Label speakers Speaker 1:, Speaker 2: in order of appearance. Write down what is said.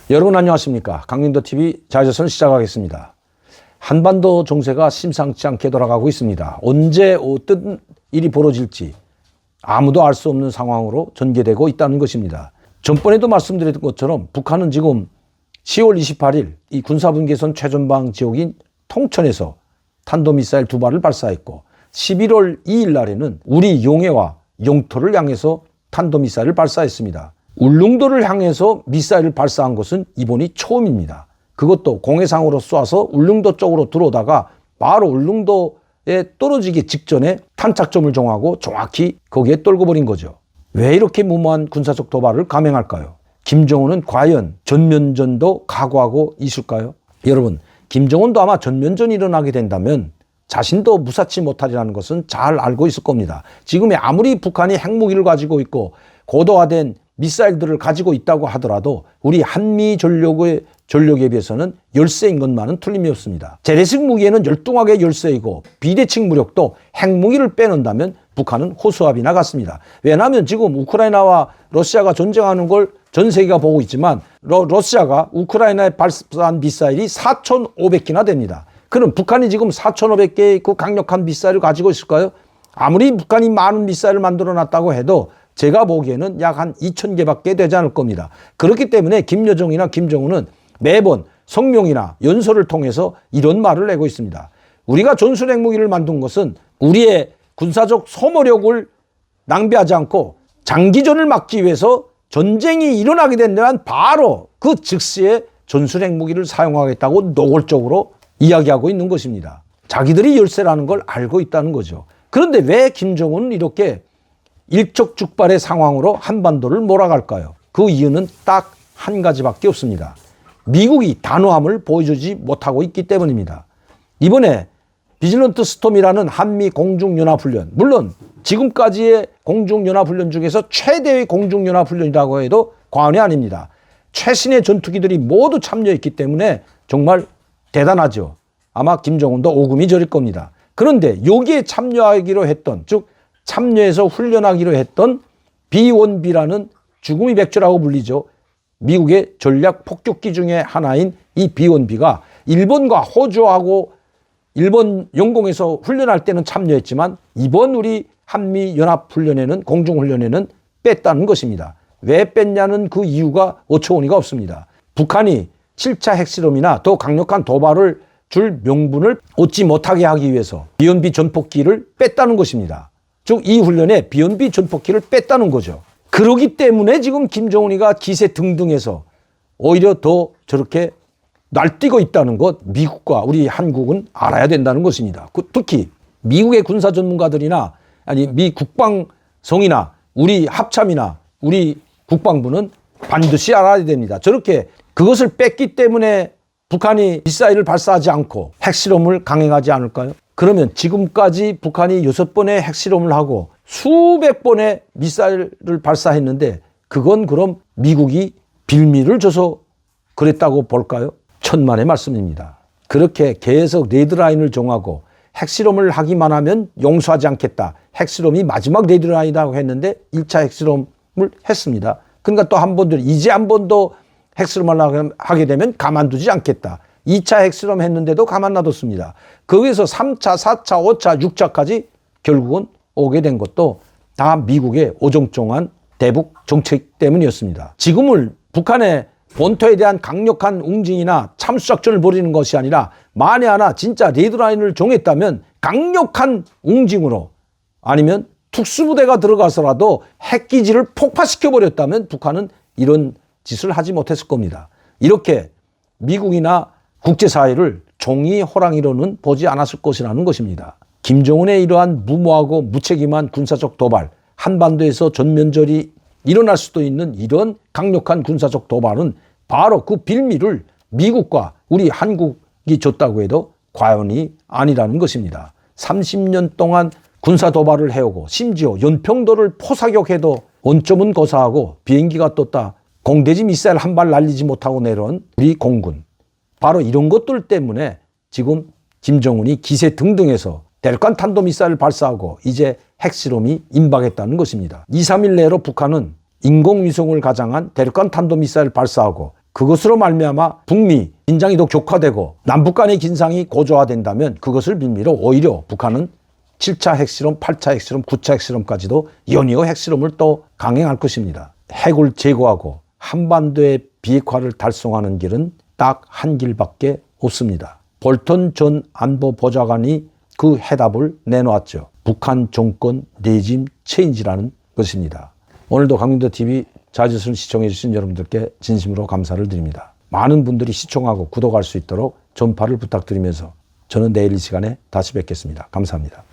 Speaker 1: 여러분 안녕하십니까. 강민도TV 자유조선 시작하겠습니다. 한반도 정세가 심상치 않게 돌아가고 있습니다. 언제 어떤 일이 벌어질지 아무도 알 수 없는 상황으로 전개되고 있다는 것입니다. 전번에도 말씀드렸던 것처럼 북한은 지금 10월 28일 이 군사분계선 최전방 지역인 통천에서 탄도미사일 2발을 발사했고 11월 2일 날에는 우리 용해와 영토를 향해서 탄도미사일을 발사했습니다. 울릉도를 향해서 미사일을 발사한 것은 이번이 처음입니다. 그것도 공해상으로 쏴서 울릉도 쪽으로 들어오다가 바로 울릉도에 떨어지기 직전에 탄착점을 정하고 정확히 거기에 떨궈 버린 거죠. 왜 이렇게 무모한 군사적 도발을 감행할까요? 김정은은 과연 전면전도 각오하고 있을까요? 여러분, 김정은도 아마 전면전이 일어나게 된다면 자신도 무사치 못하리라는 것은 잘 알고 있을 겁니다. 지금의 아무리 북한이 핵무기를 가지고 있고 고도화된 미사일들을 가지고 있다고 하더라도 우리 한미 전력에 비해서는 열세인 것만은 틀림이 없습니다. 재래식 무기에는 열등하게 열세이고 비대칭 무력도 핵무기를 빼놓는다면 북한은 호수아비나 같습니다. 왜냐하면 지금 우크라이나와 러시아가 전쟁하는 걸 전 세계가 보고 있지만 러시아가 우크라이나에 발사한 미사일이 4,500기나 됩니다. 그럼 북한이 지금 4,500개의 그 강력한 미사일을 가지고 있을까요? 아무리 북한이 많은 미사일을 만들어 놨다고 해도 제가 보기에는 약 한 2,000개밖에 되지 않을 겁니다. 그렇기 때문에 김여정이나 김정은은 매번 성명이나 연설을 통해서 이런 말을 내고 있습니다. 우리가 전술 핵무기를 만든 것은 우리의 군사적 소모력을 낭비하지 않고 장기전을 막기 위해서 전쟁이 일어나게 된다면 바로 그 즉시에 전술 핵무기를 사용하겠다고 노골적으로 이야기하고 있는 것입니다. 자기들이 열세라는 걸 알고 있다는 거죠. 그런데 왜 김정은은 이렇게 일촉즉발의 상황으로 한반도를 몰아갈까요? 그 이유는 딱 한 가지밖에 없습니다. 미국이 단호함을 보여주지 못하고 있기 때문입니다. 이번에 비질런트 스톰이라는 한미 공중연합훈련, 물론 지금까지의 공중연합훈련 중에서 최대의 공중연합훈련이라고 해도 과언이 아닙니다. 최신의 전투기들이 모두 참여했기 때문에 정말 대단하죠. 아마 김정은도 오금이 저릴 겁니다. 그런데 여기에 참여하기로 했던, 즉 참여해서 훈련하기로 했던 B-1B라는 죽음의 백조라고 불리죠. 미국의 전략 폭격기 중에 하나인 이 B-1B가 일본과 호주하고 일본 영공에서 훈련할 때는 참여했지만 이번 우리 한미연합훈련에는 공중훈련에는 뺐다는 것입니다. 왜 뺐냐는 그 이유가 어처구니가 없습니다. 북한이 7차 핵실험이나 더 강력한 도발을 줄 명분을 얻지 못하게 하기 위해서 B-1B 전폭기를 뺐다는 것입니다. 즉 이 훈련에 B-1B 전폭기를 뺐다는 거죠. 그러기 때문에 지금 김정은이가 기세 등등해서 오히려 더 저렇게 날뛰고 있다는 것, 미국과 우리 한국은 알아야 된다는 것입니다. 특히 미국의 군사 전문가들이나 아니 미 국방성이나 우리 합참이나 우리 국방부는 반드시 알아야 됩니다. 저렇게 그것을 뺐기 때문에 북한이 미사일을 발사하지 않고 핵실험을 강행하지 않을까요? 그러면 지금까지 북한이 6번의 핵실험을 하고 수백 번의 미사일을 발사했는데 그건 그럼 미국이 빌미를 줘서 그랬다고 볼까요? 천만의 말씀입니다. 그렇게 계속 레드라인을 정하고 핵실험을 하기만 하면 용서하지 않겠다. 핵실험이 마지막 레드라인이라고 했는데 1차 핵실험을 했습니다. 그러니까 또 한 번 더 이제 한 번 더 핵실험을 하게 되면 가만두지 않겠다. 2차 핵실험 했는데도 가만 놔뒀습니다. 거기서 3차, 4차, 5차, 6차까지 결국은 오게 된 것도 다 미국의 어정쩡한 대북 정책 때문이었습니다. 지금은 북한의 본토에 대한 강력한 응징이나 참수작전을 벌이는 것이 아니라 만에 하나 진짜 레드라인을 정했다면 강력한 응징으로 아니면 특수부대가 들어가서라도 핵기지를 폭파시켜버렸다면 북한은 이런 짓을 하지 못했을 겁니다. 이렇게 미국이나 국제사회를 종이 호랑이로는 보지 않았을 것이라는 것입니다. 김정은의 이러한 무모하고 무책임한 군사적 도발, 한반도에서 전면전이 일어날 수도 있는 이런 강력한 군사적 도발은 바로 그 빌미를 미국과 우리 한국이 줬다고 해도 과언이 아니라는 것입니다. 30년 동안 군사 도발을 해오고 심지어 연평도를 포사격해도 원점은 고사하고 비행기가 떴다. 공대지 미사일 한 발 날리지 못하고 내려온 우리 공군. 바로 이런 것들 때문에 지금 김정은이 기세 등등해서 대륙간 탄도미사일을 발사하고 이제 핵실험이 임박했다는 것입니다. 2, 3일 내로 북한은 인공위성을 가장한 대륙간 탄도미사일을 발사하고 그것으로 말미암아 북미 긴장이 더 격화되고 남북 간의 긴장이 고조화된다면 그것을 빌미로 오히려 북한은 7차 핵실험, 8차 핵실험, 9차 핵실험까지도 연이어 핵실험을 또 강행할 것입니다. 핵을 제거하고 한반도의 비핵화를 달성하는 길은 딱 한 길밖에 없습니다. 볼턴 전 안보보좌관이 그 해답을 내놓았죠. 북한 정권 레짐 체인지라는 것입니다. 오늘도 강민도TV 자주선 시청해 주신 여러분들께 진심으로 감사를 드립니다. 많은 분들이 시청하고 구독할 수 있도록 전파를 부탁드리면서 저는 내일 이 시간에 다시 뵙겠습니다. 감사합니다.